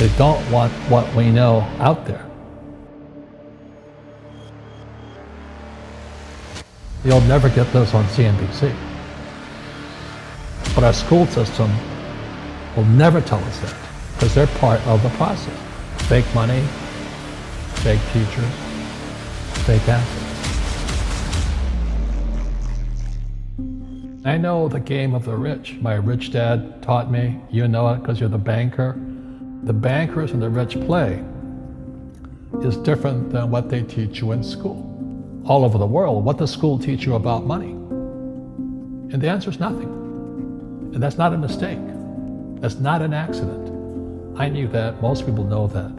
They don't want what we know out there. You'll never get this on CNBC. But our school system will never tell us that, because they're part of the process. Fake money, fake teachers, fake assets. I know the game of the rich. My rich dad taught me. You know it because you're the banker. The bankers and the rich play is different than what they teach you in school. All over the world, what does school teach you about money? And the answer is nothing. And that's not a mistake. That's not an accident. I knew that. Most people know that.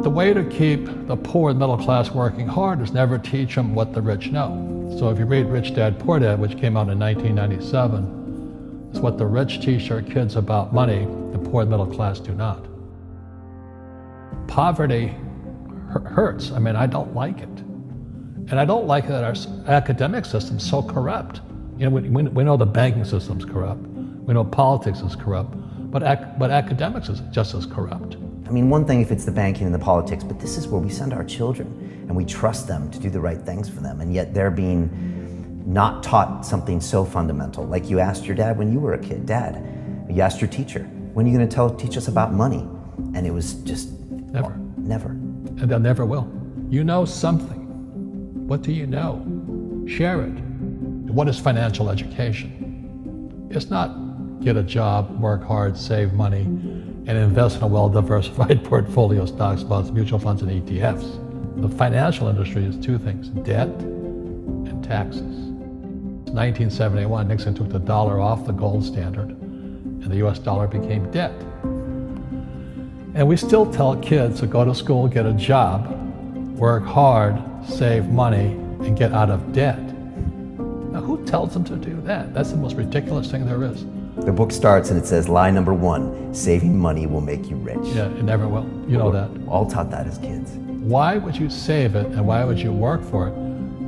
The way to keep the poor and middle class working hard is never teach them what the rich know. So if you read Rich Dad, Poor Dad, which came out in 1997, it's what the rich teach their kids about money, the poor and middle class do not. Poverty hurts. I mean, I don't like it. And I don't like that our academic system's so corrupt. You know, we know the banking system's corrupt. We know politics is corrupt. But academics is just as corrupt. I mean, one thing if it's the banking and the politics, but this is where we send our children and we trust them to do the right things for them, and yet they're being not taught something so fundamental. Like you asked your dad when you were a kid, Dad, you asked your teacher, when are you going to teach us about money? And it was just never. Well, never. And they'll never will. You know something. What do you know? Share it. What is financial education? It's not get a job, work hard, save money, and invest in a well-diversified portfolio of stocks, bonds, mutual funds, and ETFs. The financial industry is two things, debt and taxes. In 1971, Nixon took the dollar off the gold standard, and the US dollar became debt. And we still tell kids to go to school, get a job, work hard, save money, and get out of debt. Now, who tells them to do that? That's the most ridiculous thing there is. The book starts and it says, lie number 1, saving money will make you rich. Yeah, it never will. You know that. All taught that as kids. Why would you save it and why would you work for it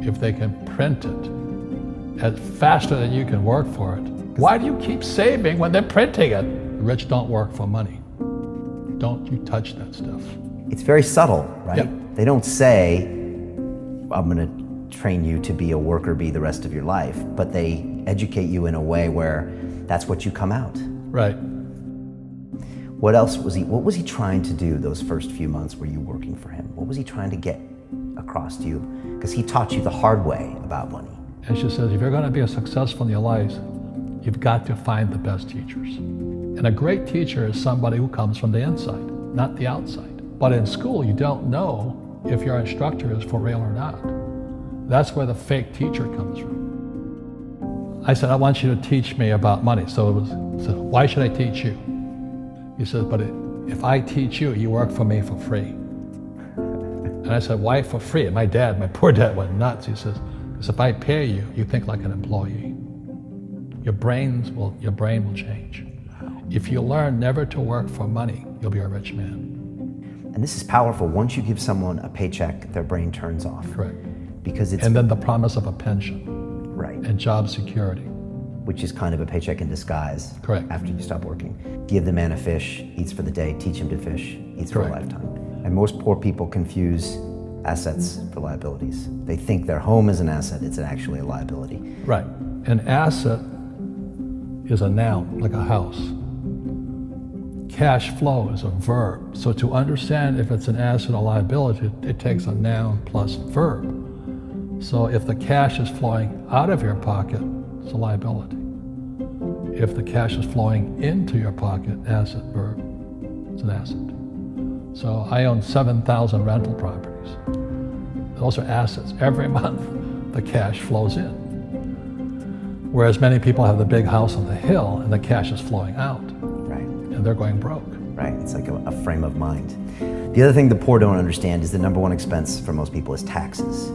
if they can print it faster than you can work for it? Why do you keep saving when they're printing it? The rich don't work for money. Don't you touch that stuff. It's very subtle, right? Yep. They don't say, I'm going to train you to be a worker bee the rest of your life, but they educate you in a way where that's what you come out. Right. What else was what was he trying to do those first few months were you working for him? What was he trying to get across to you? Because he taught you the hard way about money. And she says, if you're going to be successful in your life, you've got to find the best teachers. And a great teacher is somebody who comes from the inside, not the outside. But in school, you don't know if your instructor is for real or not. That's where the fake teacher comes from. I said, I want you to teach me about money. So why should I teach you? He said, but if I teach you, you work for me for free. And I said, why for free? And my poor dad went nuts. He says, because if I pay you, you think like an employee. Your brain will change. If you learn never to work for money, you'll be a rich man. And this is powerful. Once you give someone a paycheck, their brain turns off. Correct. Because it's and then the promise of a pension. Right. And job security. Which is kind of a paycheck in disguise. Correct. After you stop working. Give the man a fish, eats for the day, teach him to fish, eats for a lifetime. And most poor people confuse assets for liabilities. They think their home is an asset, it's actually a liability. Right. An asset is a noun, like a house. Cash flow is a verb. So to understand if it's an asset or liability, it takes a noun plus verb. So if the cash is flowing out of your pocket, it's a liability. If the cash is flowing into your pocket, asset, verb, it's an asset. So I own 7,000 rental properties. Those are assets. Every month, the cash flows in. Whereas many people have the big house on the hill and the cash is flowing out. Right. And they're going broke. Right, it's like a frame of mind. The other thing the poor don't understand is the number one expense for most people is taxes.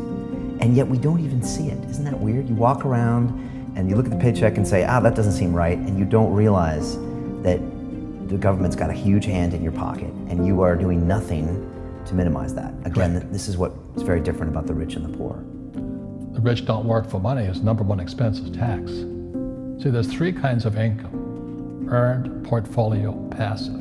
And yet we don't even see it. Isn't that weird? You walk around and you look at the paycheck and say, that doesn't seem right, and you don't realize that the government's got a huge hand in your pocket and you are doing nothing to minimize that. Again, this is what's very different about the rich and the poor. The rich don't work for money. His number one expense is tax. See, there's three kinds of income: earned, portfolio, passive.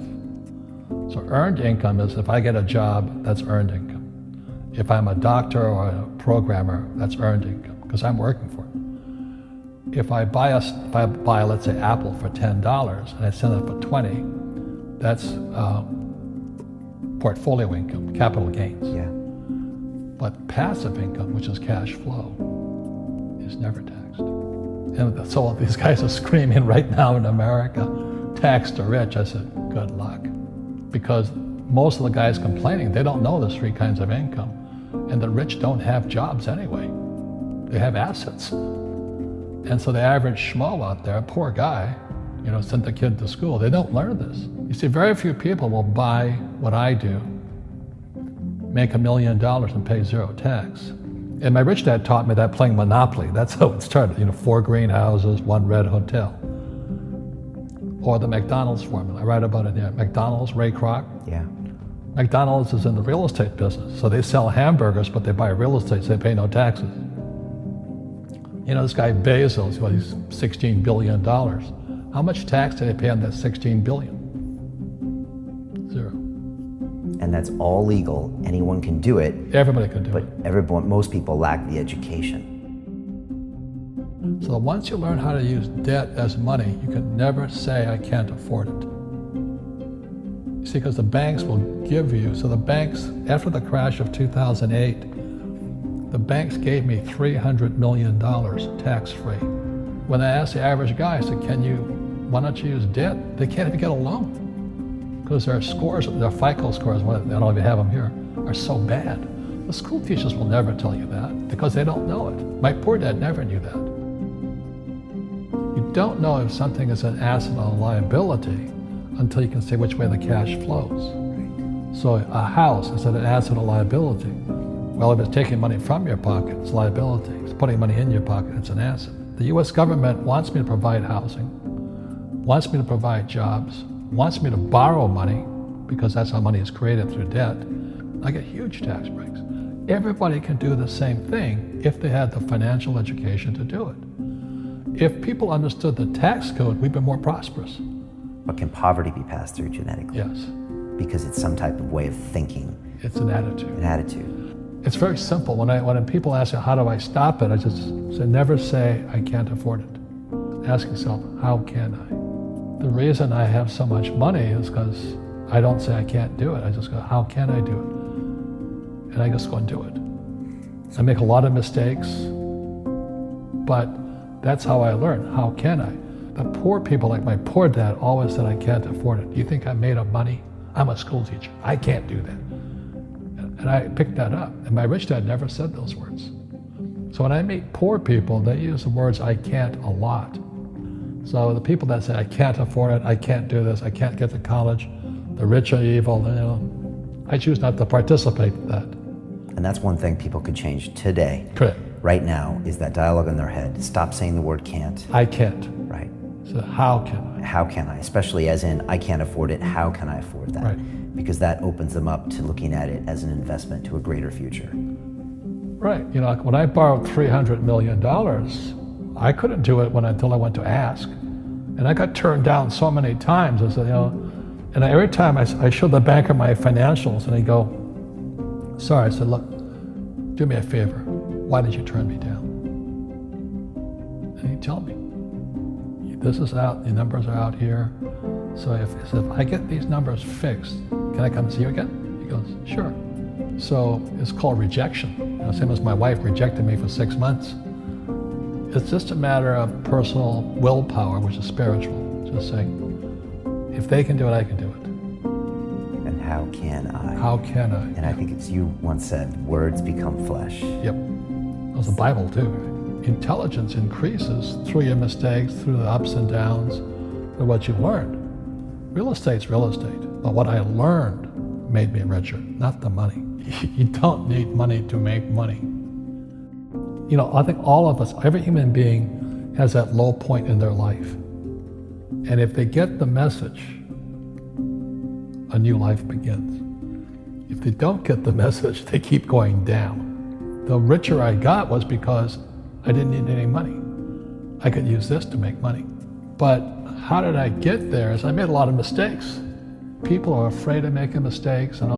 So earned income is if I get a job, that's earned income. If I'm a doctor or a programmer, that's earned income because I'm working for it. If I buy, let's say, Apple for $10 and I sell it for 20, that's portfolio income, capital gains. Yeah. But passive income, which is cash flow, is never taxed. And so these guys are screaming right now in America, tax the rich. I said, good luck. Because most of the guys complaining, they don't know there's three kinds of income. And the rich don't have jobs anyway. They have assets. And so the average schmo out there, poor guy, sent the kid to school, they don't learn this. You see, very few people will buy what I do, make $1 million and pay zero tax. And my rich dad taught me that playing Monopoly. That's how it started, 4 greenhouses, 1 red hotel. Or the McDonald's formula, I write about it here. McDonald's, Ray Kroc. Yeah. McDonald's is in the real estate business. So they sell hamburgers, but they buy real estate, so they pay no taxes. This guy Bezos, he's $16 billion. How much tax did they pay on that $16 billion? Zero. And that's all legal. Anyone can do it. Everybody can do But it. most people lack the education. So once you learn how to use debt as money, you can never say, I can't afford it. You see, because the banks will give you, so the banks, after the crash of 2008, the banks gave me $300 million tax-free. When I asked the average guy, I said, why don't you use debt? They can't even get a loan. Because their scores, their FICO scores, I don't even have them here, are so bad. The school teachers will never tell you that because they don't know it. My poor dad never knew that. You don't know if something is an asset or a liability until you can see which way the cash flows. So a house, is it an asset or liability? Well, if it's taking money from your pocket, it's liability. If it's putting money in your pocket, it's an asset. The US government wants me to provide housing, wants me to provide jobs, wants me to borrow money because that's how money is created through debt. I get huge tax breaks. Everybody can do the same thing if they had the financial education to do it. If people understood the tax code, we'd be more prosperous. But can poverty be passed through genetically? Yes. Because it's some type of way of thinking, It's an attitude. an attitude. It's very simple. When people ask me, how do I stop it? I just say, never say, I can't afford it. Ask yourself, how can I? The reason I have so much money is because I don't say I can't do it. I just go, how can I do it? And I just go and do it. I make a lot of mistakes, but that's how I learn. How can I? The poor people, like my poor dad, always said I can't afford it. Do you think I'm made of money? I'm a school teacher. I can't do that. And I picked that up. And my rich dad never said those words. So when I meet poor people, they use the words I can't a lot. So the people that say I can't afford it, I can't do this, I can't get to college, the rich are evil, I choose not to participate in that. And that's one thing people could change today. Correct. Right now is that dialogue in their head. Stop saying the word can't. I can't. Right. So how can I? How can I? Especially as in, I can't afford it. How can I afford that? Right. Because that opens them up to looking at it as an investment to a greater future. Right. When I borrowed $300 million, I couldn't do it until I went to ask. And I got turned down so many times. I said, and every time I showed the banker my financials and he'd go, sorry. I said, look, do me a favor. Why did you turn me down? And he'd tell me, this is out, the numbers are out here. So if I get these numbers fixed, can I come see you again? He goes, sure. So it's called rejection. Same as my wife rejected me for 6 months. It's just a matter of personal willpower, which is spiritual. Just saying, if they can do it, I can do it. And how can I? How can I? And I think it's you once said, words become flesh. Yep. That was the Bible too. Intelligence increases through your mistakes, through the ups and downs, through what you learned. Real estate's real estate, but what I learned made me richer, not the money. You don't need money to make money. I think all of us, every human being has that low point in their life. And if they get the message, a new life begins. If they don't get the message, they keep going down. The richer I got was because I didn't need any money. I could use this to make money. But how did I get there? Is I made a lot of mistakes. People are afraid of making mistakes and